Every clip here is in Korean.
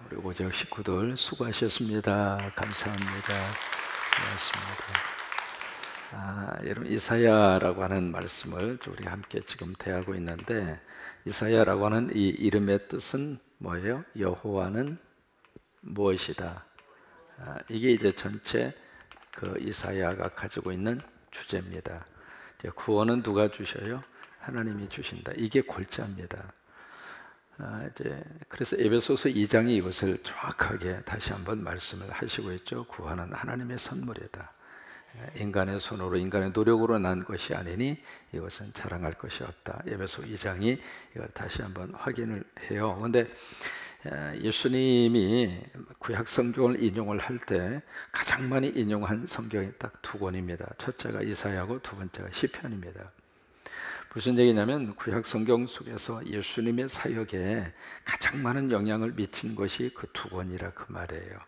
우리 오재혁 식구들 수고하셨습니다. 감사합니다. 고맙습니다. 여러분 이사야라고 하는 말씀을 우리 함께 지금 대하고 있는데, 이사야라고 하는 이 이름의 뜻은 뭐예요? 여호와는 무엇이다. 이게 이제 전체 그 이사야가 가지고 있는 주제입니다. 구원은 누가 주셔요? 하나님이 주신다. 이게 골자입니다. 그래서 에베소서 2장이 이것을 정확하게 다시 한번 말씀을 하시고 있죠. 구원은 하나님의 선물이다. 인간의 손으로 인간의 노력으로 난 것이 아니니 이것은 자랑할 것이 없다. 에베소 2장이 이걸 다시 한번 확인을 해요. 그런데 예수님이 구약 성경을 인용을 할 때 가장 많이 인용한 성경이 딱 두 권입니다. 첫째가 이사야고 두 번째가 시편입니다. 무슨 얘기냐면 구약 성경 속에서 예수님의 사역에 가장 많은 영향을 미친 것이 그 두 권이라 그 말이에요.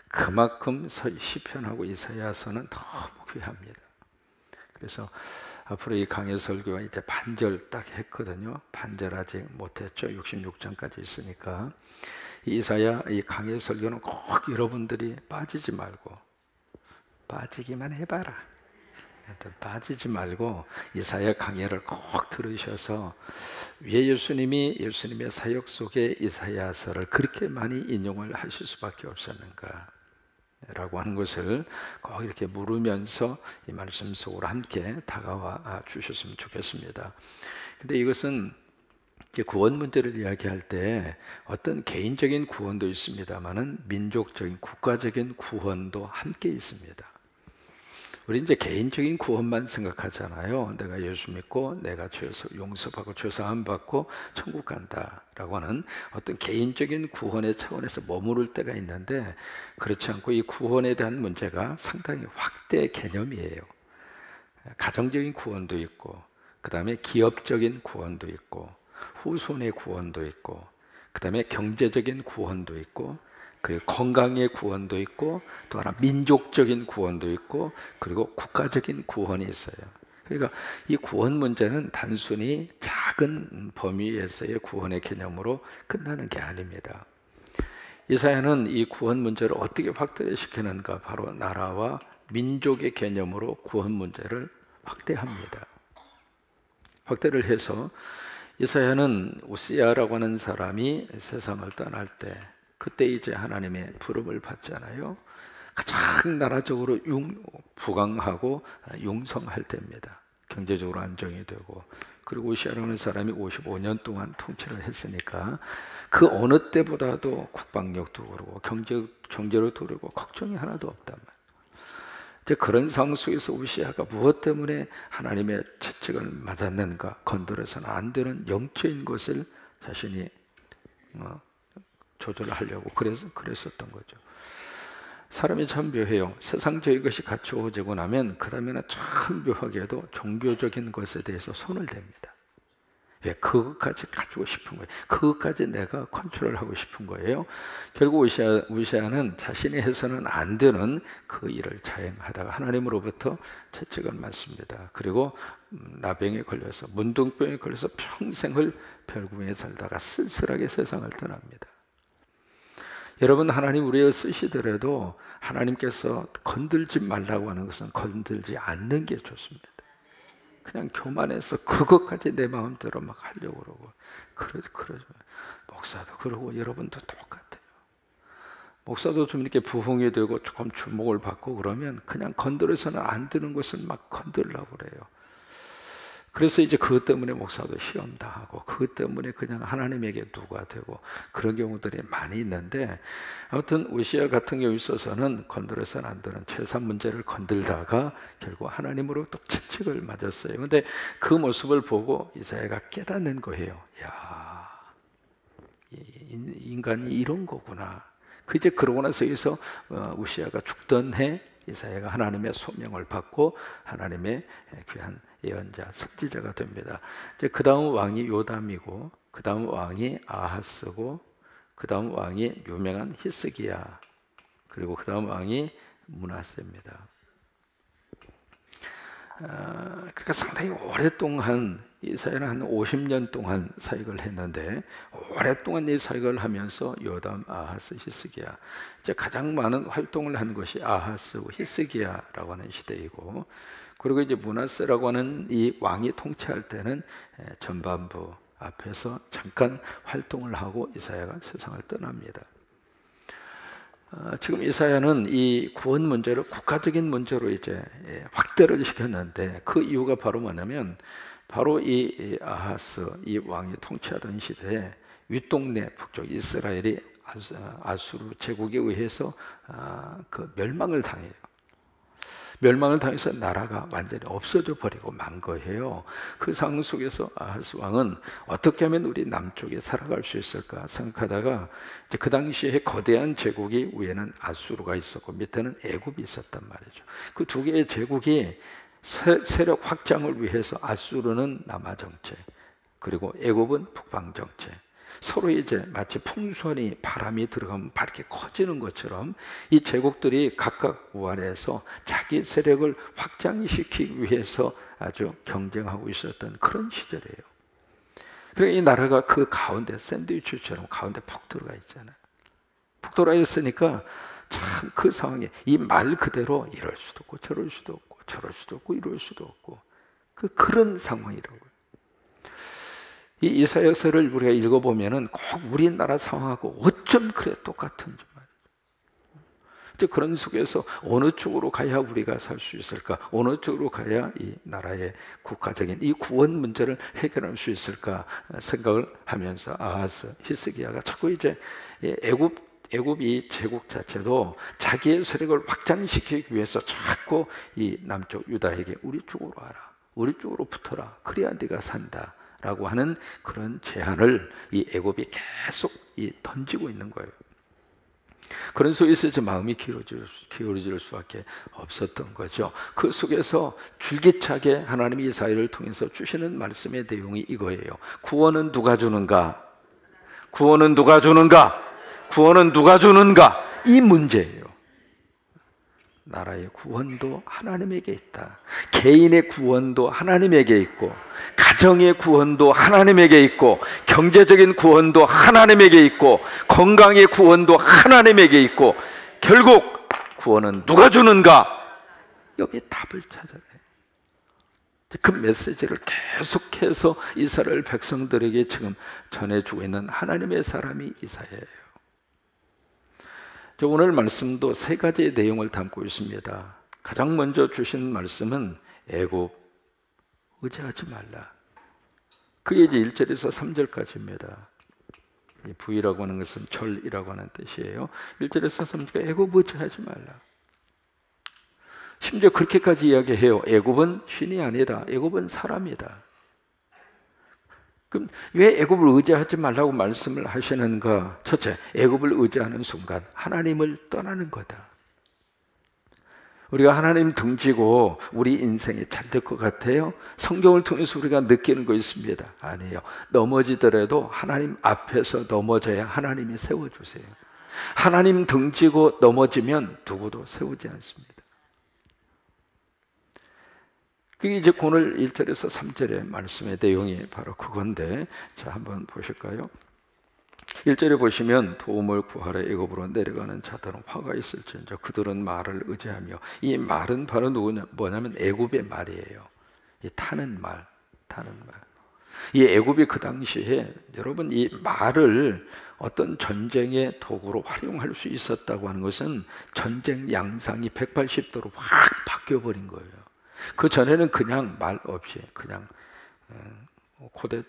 그만큼 시편하고 이사야서는 너무 귀합니다. 그래서 앞으로 이 강해 설교가 이제 반절 딱 했거든요. 반절 아직 못했죠. 66장까지 있으니까 이 이사야 이 강해 설교는 꼭 여러분들이 빠지지 말고, 빠지기만 해봐라. 빠지지 말고 이사야 강해를 꼭 들으셔서 왜 예수님이 예수님의 사역 속에 이사야서를 그렇게 많이 인용을 하실 수밖에 없었는가 라고 하는 것을 꼭 이렇게 물으면서 이 말씀 속으로 함께 다가와 주셨으면 좋겠습니다. 근데 이것은 구원 문제를 이야기할 때 어떤 개인적인 구원도 있습니다만은 민족적인 국가적인 구원도 함께 있습니다. 우리 이제 개인적인 구원만 생각하잖아요. 내가 예수 믿고 내가 죄에서 용서받고 죄사함 받고 천국 간다라고 하는 어떤 개인적인 구원의 차원에서 머무를 때가 있는데, 그렇지 않고 이 구원에 대한 문제가 상당히 확대 개념이에요. 가정적인 구원도 있고, 그 다음에 기업적인 구원도 있고, 후손의 구원도 있고, 그 다음에 경제적인 구원도 있고, 그리고 건강의 구원도 있고, 또 하나 민족적인 구원도 있고, 그리고 국가적인 구원이 있어요. 그러니까 이 구원 문제는 단순히 작은 범위에서의 구원의 개념으로 끝나는 게 아닙니다. 이사야는 이 구원 문제를 어떻게 확대시키는가? 바로 나라와 민족의 개념으로 구원 문제를 확대합니다. 확대를 해서 이사야는 우시야라고 하는 사람이 세상을 떠날 때, 그때 이제 하나님의 부름을 받잖아요. 가장 나라적으로 부강하고 융성할 때입니다. 경제적으로 안정이 되고, 그리고 우시야라는 사람이 55년 동안 통치를 했으니까 그 어느 때보다도 국방력도 그러고 경제로도 그러고 걱정이 하나도 없단 말이에요. 이제 그런 상황 속에서 우시야가 무엇 때문에 하나님의 채찍을 맞았는가? 건드려서는 안 되는 영적인 것을 자신이 조절하려고 그랬었던 거죠. 사람이 참 묘해요. 세상적인 것이 갖추어지고 나면 그 다음에는 참 묘하게도 종교적인 것에 대해서 손을 댑니다. 왜? 그것까지 가지고 싶은 거예요. 그것까지 내가 컨트롤하고 싶은 거예요. 결국 우시야는 자신이 해서는 안 되는 그 일을 자행하다가 하나님으로부터 채찍을 맞습니다. 그리고 나병에 걸려서, 문둥병에 걸려서 평생을 별궁에 살다가 쓸쓸하게 세상을 떠납니다. 여러분, 하나님 우리를 쓰시더라도 하나님께서 건들지 말라고 하는 것은 건들지 않는 게 좋습니다. 그냥 교만해서 그것까지 내 마음대로 막 하려고 그러죠. 목사도 그러고 여러분도 똑같아요. 목사도 좀 이렇게 부흥이 되고 조금 주목을 받고 그러면 그냥 건드려서는 안 되는 것을 막 건들려고 그래요. 그래서 이제 그것 때문에 목사도 시험 당하고, 그것 때문에 그냥 하나님에게 누가 되고, 그런 경우들이 많이 있는데, 아무튼 우시야 같은 경우에 있어서는 건드려서는 안 되는 최상 문제를 건들다가 결국 하나님으로부터 채찍을 맞았어요. 그런데 그 모습을 보고 이사야가 깨닫는 거예요. 야, 인간이 이런 거구나. 이제 그러고 나서에서 우시야가 죽던 해 이사야가 하나님의 소명을 받고 하나님의 귀한 예언자, 선지자가 됩니다. 이제 그 다음 왕이 요담이고, 그 다음 왕이 아하스고, 그 다음 왕이 유명한 히스기야, 그리고 그 다음 왕이 므낫세입니다. 그러니까 상당히 오랫동안 이사야는 한 50년 동안 사역을 했는데 오랫동안 이 사역을 하면서 요담, 아하스, 히스기야, 이제 가장 많은 활동을 한 것이 아하스, 히스기야라고 하는 시대이고, 그리고 이제 므낫세라고 하는 이 왕이 통치할 때는 전반부 앞에서 잠깐 활동을 하고 이사야가 세상을 떠납니다. 지금 이사야는 이 구원 문제를 국가적인 문제로 이제 확대를 시켰는데, 그 이유가 바로 뭐냐면, 바로 이 아하스 이 왕이 통치하던 시대에 윗동네 북쪽 이스라엘이 아수르 제국에 의해서 그 멸망을 당해요. 멸망을 당해서 나라가 완전히 없어져 버리고 만 거예요. 그 상황 속에서 아하스 왕은 어떻게 하면 우리 남쪽에 살아갈 수 있을까 생각하다가, 이제 그 당시에 거대한 제국이 위에는 아수르가 있었고 밑에는 애굽이 있었단 말이죠. 그 두 개의 제국이 세력 확장을 위해서 아수르는 남아 정책, 그리고 애굽은 북방 정책, 서로 이제 마치 풍선이 바람이 들어가면 밝게 커지는 것처럼 이 제국들이 각각 우아래에서 자기 세력을 확장시키기 위해서 아주 경쟁하고 있었던 그런 시절이에요. 그러니까 이 나라가 그 가운데 샌드위치처럼 가운데 푹 들어가 있잖아요. 푹 들어가 있으니까 참 그 상황에 이 말 그대로 이럴 수도 없고 저럴 수도 없고 저럴 수도 없고 이럴 수도 없고 그런 상황이라고요. 이 이사야서를 우리가 읽어보면은 꼭 우리나라 상황하고 어쩜 그래 똑같은지 말이에요. 그런 속에서 어느 쪽으로 가야 우리가 살 수 있을까? 어느 쪽으로 가야 이 나라의 국가적인 이 구원 문제를 해결할 수 있을까 생각을 하면서 아하스, 히스기야가 자꾸 이제 애굽 이 제국 자체도 자기의 세력을 확장시키기 위해서 자꾸 이 남쪽 유다에게 우리 쪽으로 와라, 우리 쪽으로 붙어라, 그래야 네가 산다 라고 하는 그런 제안을 이 애굽이 계속 던지고 있는 거예요. 그런 속에서 이제 마음이 기울어질 수밖에 없었던 거죠. 그 속에서 줄기차게 하나님이 이사야를 통해서 주시는 말씀의 내용이 이거예요. 구원은 누가 주는가? 구원은 누가 주는가? 구원은 누가 주는가? 이 문제예요. 나라의 구원도 하나님에게 있다. 개인의 구원도 하나님에게 있고, 가정의 구원도 하나님에게 있고, 경제적인 구원도 하나님에게 있고, 건강의 구원도 하나님에게 있고, 결국 구원은 누가 주는가? 여기에 답을 찾아내. 그 메시지를 계속해서 이스라엘 백성들에게 지금 전해주고 있는 하나님의 사람이 이사야예요. 오늘 말씀도 세 가지의 내용을 담고 있습니다. 가장 먼저 주신 말씀은 애굽 의지하지 말라. 그게 이제 1절에서 3절까지입니다. 부이라고 하는 것은 절이라고 하는 뜻이에요. 1절에서 3절까지 애굽 의지하지 말라. 심지어 그렇게까지 이야기해요. 애굽은 신이 아니다. 애굽은 사람이다. 그럼 왜 애굽을 의지하지 말라고 말씀을 하시는가? 첫째, 애굽을 의지하는 순간 하나님을 떠나는 거다. 우리가 하나님 등지고 우리 인생이 잘 될 것 같아요? 성경을 통해서 우리가 느끼는 거 있습니다. 아니에요. 넘어지더라도 하나님 앞에서 넘어져야 하나님이 세워주세요. 하나님 등지고 넘어지면 누구도 세우지 않습니다. 그게 이제 오늘 1절에서 3절의 말씀의 내용이 바로 그건데, 자 한번 보실까요? 1절에 보시면 도움을 구하러 애굽으로 내려가는 자들은 화가 있을지언정 그들은 말을 의지하며, 이 말은 바로 뭐냐면 애굽의 말이에요. 이 타는 말. 이 애굽이 그 당시에 여러분 이 말을 어떤 전쟁의 도구로 활용할 수 있었다고 하는 것은 전쟁 양상이 180도로 확 바뀌어버린 거예요. 그 전에는 그냥 말 없이 그냥 고대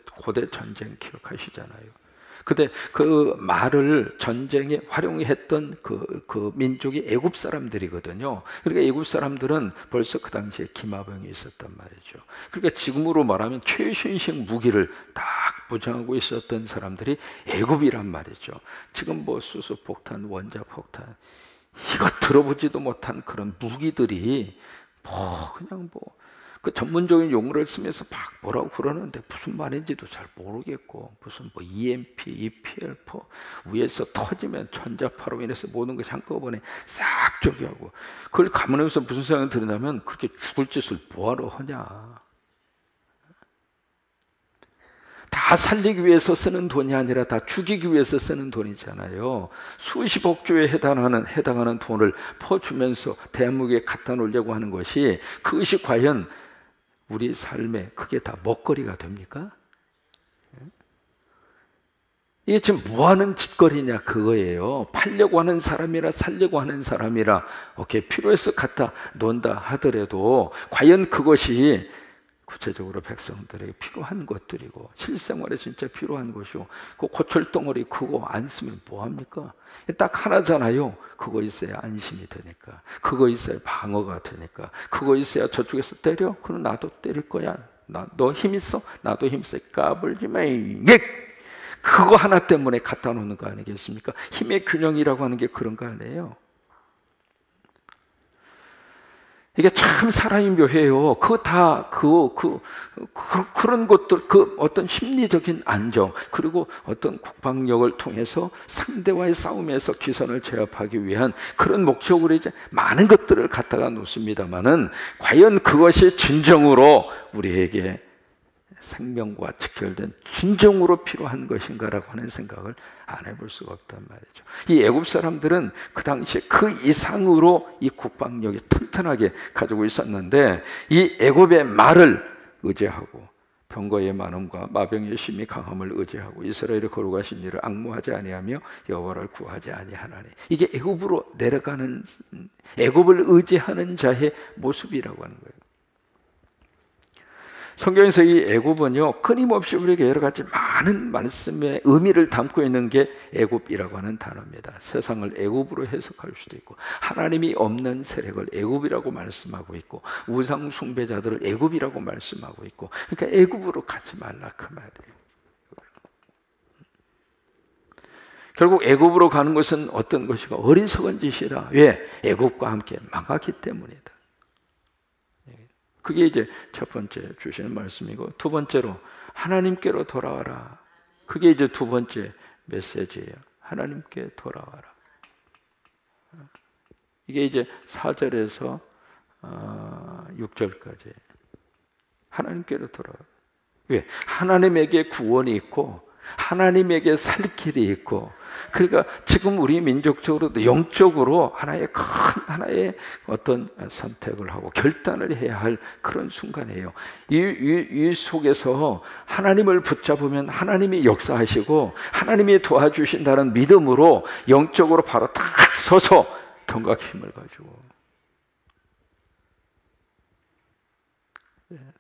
전쟁 기억하시잖아요. 근데 그 말을 전쟁에 활용했던 그 민족이 애굽 사람들이거든요. 그러니까 애굽 사람들은 벌써 그 당시에 기마병이 있었단 말이죠. 그러니까 지금으로 말하면 최신식 무기를 딱 보장하고 있었던 사람들이 애굽이란 말이죠. 지금 뭐 수소폭탄, 원자폭탄 이거 들어보지도 못한 그런 무기들이 그 전문적인 용어를 쓰면서 막 뭐라고 그러는데 무슨 말인지도 잘 모르겠고, 무슨 뭐 EMP, EPL4 위에서 터지면 전자파로 인해서 모든 것이 한꺼번에 싹 저기 하고, 그걸 가만히서 무슨 생각이 드냐면 그렇게 죽을 짓을 뭐하러 하냐. 다 살리기 위해서 쓰는 돈이 아니라 다 죽이기 위해서 쓰는 돈이잖아요. 수십억 조에 해당하는 돈을 퍼주면서 대한민국에 갖다 놓으려고 하는 것이, 그것이 과연 우리 삶에 그게 다 먹거리가 됩니까? 이게 지금 뭐 하는 짓거리냐 그거예요. 팔려고 하는 사람이라 살려고 하는 사람이라 오케이, 필요해서 갖다 놓는다 하더라도 과연 그것이 구체적으로 백성들에게 필요한 것들이고 실생활에 진짜 필요한 것이고, 그 고철덩어리 그거 안 쓰면 뭐합니까? 딱 하나잖아요. 그거 있어야 안심이 되니까, 그거 있어야 방어가 되니까, 그거 있어야 저쪽에서 때려? 그럼 나도 때릴 거야. 너 힘 있어? 나도 힘 있어. 까불지 마. 그거 하나 때문에 갖다 놓는 거 아니겠습니까? 힘의 균형이라고 하는 게 그런 거 아니에요? 이게 참 사랑이 묘해요. 그런 것들, 그 어떤 심리적인 안정, 그리고 어떤 국방력을 통해서 상대와의 싸움에서 기선을 제압하기 위한 그런 목적으로 이제 많은 것들을 갖다가 놓습니다만은, 과연 그것이 진정으로 우리에게 생명과 직결된 진정으로 필요한 것인가라고 하는 생각을 안 해볼 수가 없단 말이죠. 이 애굽 사람들은 그 당시에 그 이상으로 이 국방력이 튼튼하게 가지고 있었는데, 이 애굽의 말을 의지하고 병거의 많음과 마병의 심히 강함을 의지하고 이스라엘이 걸어가신 일을 앙무하지 아니하며 여호와를 구하지 아니하나니, 이게 애굽으로 내려가는, 애굽을 의지하는 자의 모습이라고 하는 거예요. 성경에서 이 애굽은요, 끊임없이 우리에게 여러 가지 많은 말씀의 의미를 담고 있는 게 애굽이라고 하는 단어입니다. 세상을 애굽으로 해석할 수도 있고, 하나님이 없는 세력을 애굽이라고 말씀하고 있고, 우상 숭배자들을 애굽이라고 말씀하고 있고, 그러니까 애굽으로 가지 말라 그 말이에요. 결국 애굽으로 가는 것은 어떤 것이고 어리석은 짓이다. 왜? 애굽과 함께 망하기 때문이다. 그게 이제 첫 번째 주시는 말씀이고, 두 번째로 하나님께로 돌아와라. 그게 이제 두 번째 메시지예요. 하나님께 돌아와라. 이게 이제 4절에서 6절까지 하나님께로 돌아와라. 왜? 하나님에게 구원이 있고 하나님에게 살 길이 있고, 그러니까 지금 우리 민족적으로도 영적으로 하나의 어떤 선택을 하고 결단을 해야 할 그런 순간이에요. 이 속에서 하나님을 붙잡으면 하나님이 역사하시고 하나님이 도와주신다는 믿음으로 영적으로 바로 딱 서서 경각 힘을 가지고,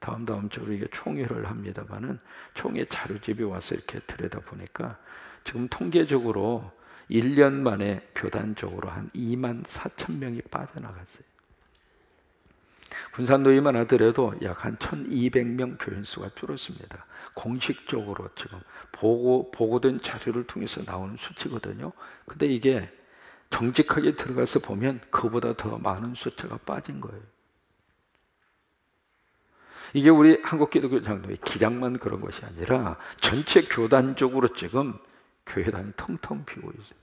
다음 주로 이게 총회를 합니다만은, 총회 자료집에 와서 이렇게 들여다보니까 지금 통계적으로 1년 만에 교단적으로 한 2만 4천 명이 빠져나갔어요. 군산노예만 하더라도 약 한 1,200명 교인 수가 줄었습니다. 공식적으로 지금 보고된 자료를 통해서 나오는 수치거든요. 근데 이게 정직하게 들어가서 보면 그보다 더 많은 숫자가 빠진 거예요. 이게 우리 한국기독교 장로의 기량만 그런 것이 아니라 전체 교단적으로 지금 교회당이 텅텅 비고 있어요.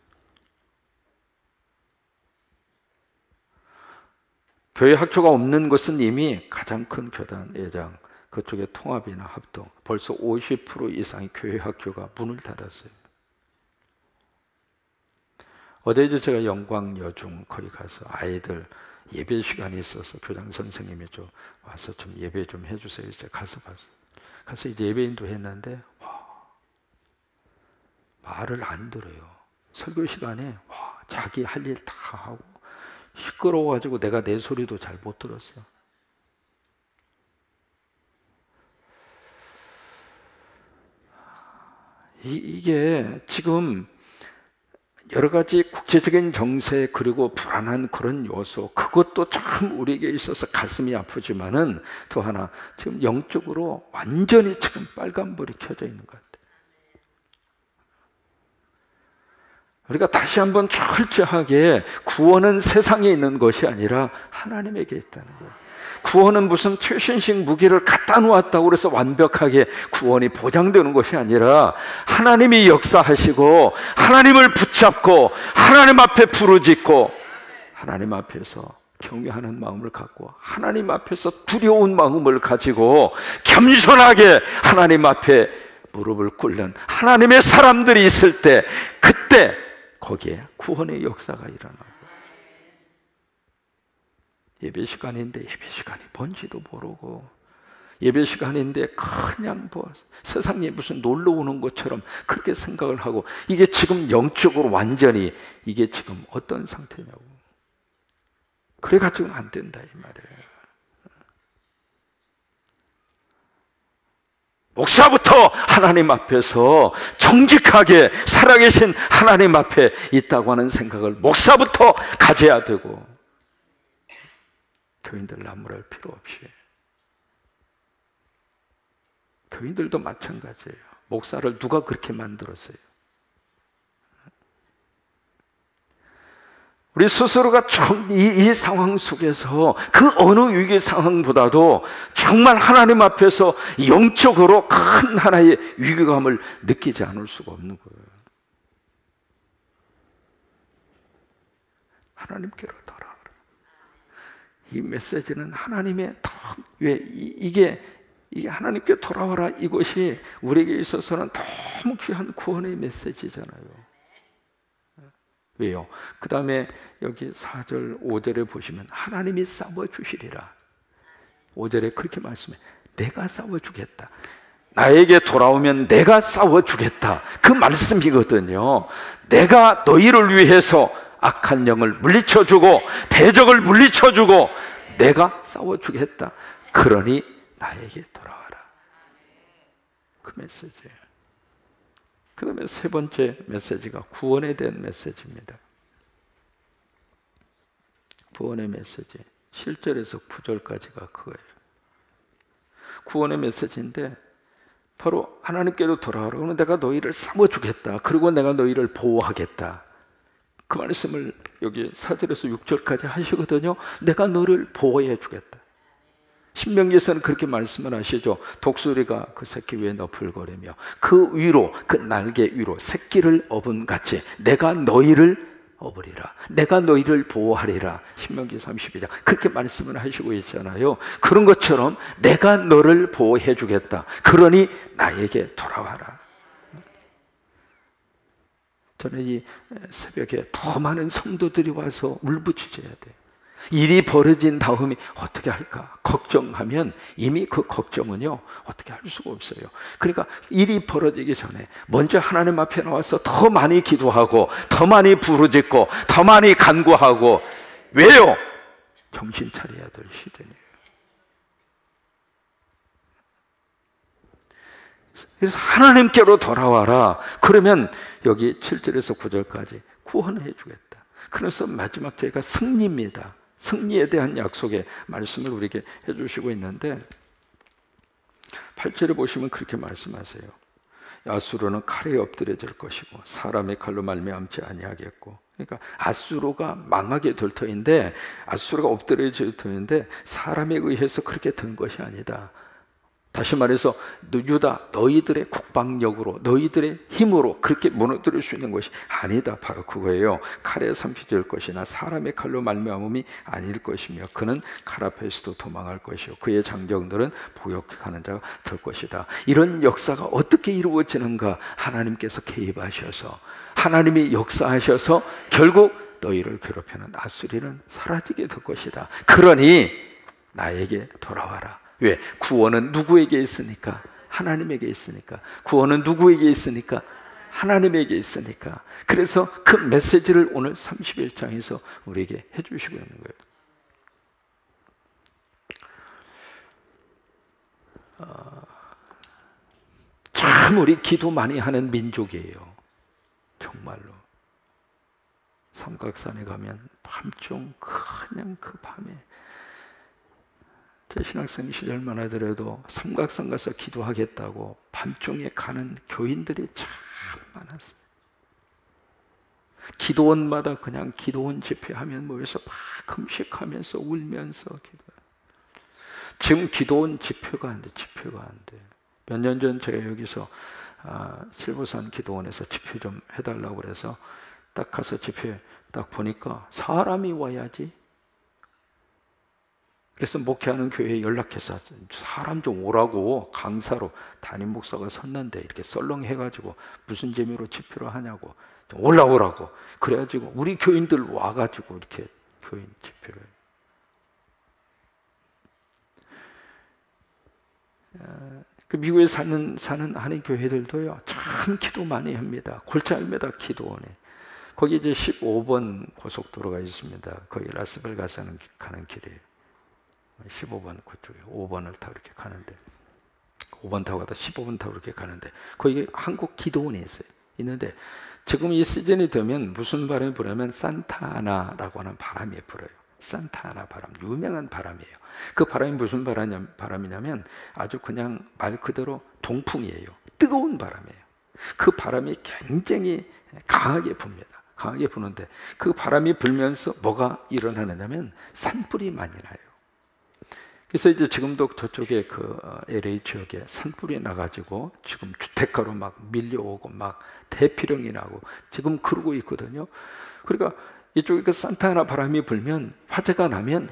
교회 학교가 없는 것은 이미 가장 큰 교단 예장, 그쪽에 통합이나 합동, 벌써 50% 이상의 교회 학교가 문을 닫았어요. 어제도 제가 영광여중 거기 가서 아이들 예배 시간이 있어서 교장 선생님이 좀 와서 좀 예배 좀 해주세요. 이제 가서 봤어요. 가서 이제 예배인도 했는데 말을 안 들어요. 설교 시간에 자기 할 일 다 하고 시끄러워가지고 내가 내 소리도 잘 못 들었어요. 이게 지금 여러 가지 국제적인 정세, 그리고 불안한 그런 요소, 그것도 참 우리에게 있어서 가슴이 아프지만은 또 하나 지금 영적으로 완전히 지금 빨간불이 켜져 있는 것 같아요. 우리가 다시 한번 철저하게 구원은 세상에 있는 것이 아니라 하나님에게 있다는 거예요. 구원은 무슨 최신식 무기를 갖다 놓았다고 그래서 완벽하게 구원이 보장되는 것이 아니라 하나님이 역사하시고 하나님을 붙잡고 하나님 앞에 부르짖고 하나님 앞에서 경외하는 마음을 갖고 하나님 앞에서 두려운 마음을 가지고 겸손하게 하나님 앞에 무릎을 꿇는 하나님의 사람들이 있을 때, 그때 거기에 구원의 역사가 일어나고, 예배 시간인데 예배 시간이 뭔지도 모르고, 예배 시간인데 그냥 뭐 세상에 무슨 놀러 오는 것처럼 그렇게 생각을 하고, 이게 지금 영적으로 완전히 이게 지금 어떤 상태냐고. 그래가지고는 안 된다 이 말이에요. 목사부터 하나님 앞에서 정직하게 살아계신 하나님 앞에 있다고 하는 생각을 목사부터 가져야 되고, 교인들 나무랄 필요 없이. 교인들도 마찬가지예요. 목사를 누가 그렇게 만들었어요? 우리 스스로가 이 상황 속에서 그 어느 위기 상황보다도 정말 하나님 앞에서 영적으로 큰 하나의 위기감을 느끼지 않을 수가 없는 거예요. 하나님께로 돌아오라. 이 메시지는 하나님의 이게 하나님께 돌아와라, 이것이 우리에게 있어서는 너무 귀한 구원의 메시지잖아요. 왜요? 그 다음에 여기 4절 5절에 보시면 하나님이 싸워주시리라. 5절에 그렇게 말씀해. 내가 싸워주겠다. 나에게 돌아오면 내가 싸워주겠다. 그 말씀이거든요. 내가 너희를 위해서 악한 영을 물리쳐주고 대적을 물리쳐주고 내가 싸워주겠다. 그러니 나에게 돌아와라. 그 메시지예요. 그 다음에 세 번째 메시지가 구원에 대한 메시지입니다. 구원의 메시지 7절에서 9절까지가 그거예요. 구원의 메시지인데 바로 하나님께로 돌아오라. 그러면 내가 너희를 싸워주겠다. 그리고 내가 너희를 보호하겠다. 그 말씀을 여기 4절에서 6절까지 하시거든요. 내가 너를 보호해 주겠다. 신명기에서는 그렇게 말씀을 하시죠. 독수리가 그 새끼 위에 너풀거리며 그 위로, 그 날개 위로 새끼를 업은 같이 내가 너희를 업으리라. 내가 너희를 보호하리라. 신명기 32장 그렇게 말씀을 하시고 있잖아요. 그런 것처럼 내가 너를 보호해 주겠다. 그러니 나에게 돌아와라. 저는 이 새벽에 더 많은 성도들이 와서 울부짖어야 돼요. 일이 벌어진 다음에 어떻게 할까 걱정하면 이미 그 걱정은요 어떻게 할 수가 없어요. 그러니까 일이 벌어지기 전에 먼저 하나님 앞에 나와서 더 많이 기도하고 더 많이 부르짖고 더 많이 간구하고. 왜요? 정신 차려야 될 시대예요. 그래서 하나님께로 돌아와라. 그러면 여기 7절에서 9절까지 구원해 주겠다. 그래서 마지막 저희가 승리입니다. 승리에 대한 약속의 말씀을 우리에게 해주시고 있는데 8절에 보시면 그렇게 말씀하세요. 아수르는 칼에 엎드려질 것이고 사람의 칼로 말미암지 아니하겠고. 그러니까 아수르가 망하게 될 터인데, 아수르가 엎드려질 터인데 사람에 의해서 그렇게 된 것이 아니다. 다시 말해서 유다 너희들의 국방력으로 너희들의 힘으로 그렇게 무너뜨릴 수 있는 것이 아니다. 바로 그거예요. 칼에 삼켜질 것이나 사람의 칼로 말미암음이 아닐 것이며 그는 칼 앞에서도 도망할 것이요 그의 장정들은 보역하는 자가 될 것이다. 이런 역사가 어떻게 이루어지는가? 하나님께서 개입하셔서 하나님이 역사하셔서 결국 너희를 괴롭히는 아수리는 사라지게 될 것이다. 그러니 나에게 돌아와라. 왜? 구원은 누구에게 있으니까? 하나님에게 있으니까. 구원은 누구에게 있으니까? 하나님에게 있으니까. 그래서 그 메시지를 오늘 31장에서 우리에게 해주시고 있는 거예요. 참 우리 기도 많이 하는 민족이에요. 정말로. 삼각산에 가면 밤중 그냥 그 밤에 제 신학생 시절만 하더라도 삼각산 가서 기도하겠다고 밤중에 가는 교인들이 참 많았어요. 기도원마다 그냥 기도원 집회하면 모여서 막 금식하면서 울면서 기도해요. 지금 기도원 집회가 안 돼. 몇 년 전 제가 여기서 칠보산 기도원에서 집회 좀 해달라고 그래서 딱 가서 집회 딱 보니까 사람이 와야지. 그래서 목회하는 교회에 연락해서 사람 좀 오라고 강사로 담임 목사가 섰는데 이렇게 썰렁해가지고 무슨 재미로 집회를 하냐고 좀 올라오라고 그래가지고 우리 교인들 와가지고 이렇게 교인 집회를 그 미국에 사는 한인 교회들도요 참 기도 많이 합니다. 골치 아닙니다. 기도원에 거기 이제 15번 고속도로가 있습니다. 거기 라스베가스는 가는 길이에요. 15번 그쪽에 5번을 타고 이렇게 가는데 5번 타고 가다 15번 타고 이렇게 가는데 거기 한국 기도원이 있어요. 있는데 지금 이 시즌이 되면 무슨 바람이 불냐면 산타아나라고 하는 바람이 불어요. 산타아나 바람, 유명한 바람이에요. 그 바람이 무슨 바람이냐면 아주 그냥 말 그대로 동풍이에요. 뜨거운 바람이에요. 그 바람이 굉장히 강하게 붑니다. 강하게 부는데 그 바람이 불면서 뭐가 일어나느냐면 산불이 많이 나요. 그래서 이제 지금도 저쪽에 그 LA 지역에 산불이 나가지고 지금 주택가로 막 밀려오고 막 대피령이 나고 지금 그러고 있거든요. 그러니까 이쪽에 그 산타아나 바람이 불면 화재가 나면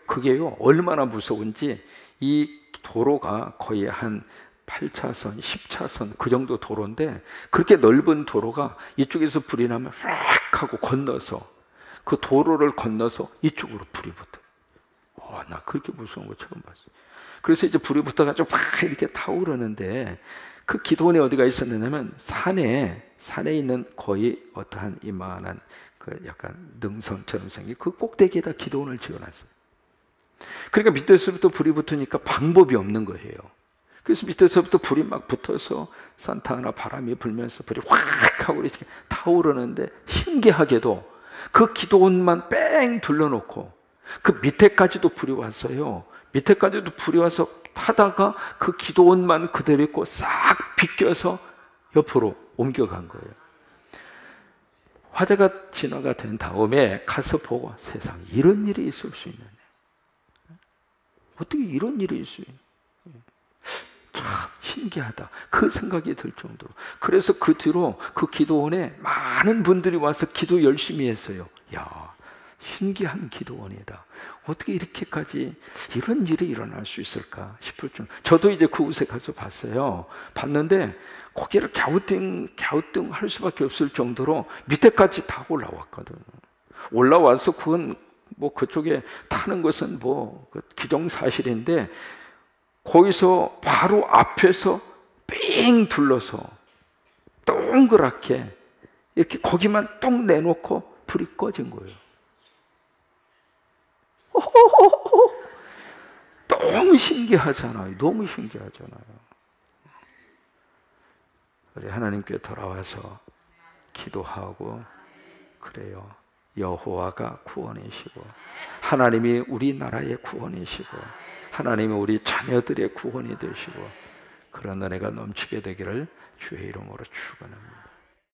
그게요 얼마나 무서운지 이 도로가 거의 한 8차선, 10차선 그 정도 도로인데 그렇게 넓은 도로가 이쪽에서 불이 나면 쫙 하고 건너서 그 도로를 건너서 이쪽으로 불이 붙어요. 나 그렇게 무서운 거 처음 봤어요. 그래서 이제 불이 붙어가지고 막 이렇게 타오르는데 그 기도원에 어디가 있었느냐면 산에 있는 거의 어떠한 이만한 그 약간 능선처럼 생긴 그 꼭대기에다 기도원을 지어놨어요. 그러니까 밑에서부터 불이 붙으니까 방법이 없는 거예요. 그래서 밑에서부터 불이 막 붙어서 산타아나 바람이 불면서 불이 확 하고 이렇게 타오르는데 신기하게도 그 기도원만 뺑 둘러놓고 그 밑에까지도 불이 왔어요. 밑에까지도 불이 와서 타다가 그 기도원만 그대로 있고 싹 비껴서 옆으로 옮겨간 거예요. 화재가 진화가 된 다음에 가서 보고 세상에 이런 일이 있을 수 있느냐. 어떻게 이런 일이 있을 수 있냐. 참 신기하다. 그 생각이 들 정도로. 그래서 그 뒤로 그 기도원에 많은 분들이 와서 기도 열심히 했어요. 야, 신기한 기도원이다. 어떻게 이렇게까지 이런 일이 일어날 수 있을까 싶을 줄. 저도 이제 그곳에 가서 봤어요. 봤는데 고개를 갸우뚱 할 수밖에 없을 정도로 밑에까지 다 올라왔거든요. 올라와서 그건 뭐 그쪽에 타는 것은 뭐 기정사실인데 거기서 바로 앞에서 삥 둘러서 동그랗게 이렇게 거기만 똥 내놓고 불이 꺼진 거예요. 너무 신기하잖아요. 너무 신기하잖아요. 우리 하나님께 돌아와서 기도하고 그래요. 여호와가 구원이시고 하나님이 우리나라의 구원이시고 하나님이 우리 자녀들의 구원이 되시고 그런 은혜가 넘치게 되기를 주의 이름으로 축원합니다.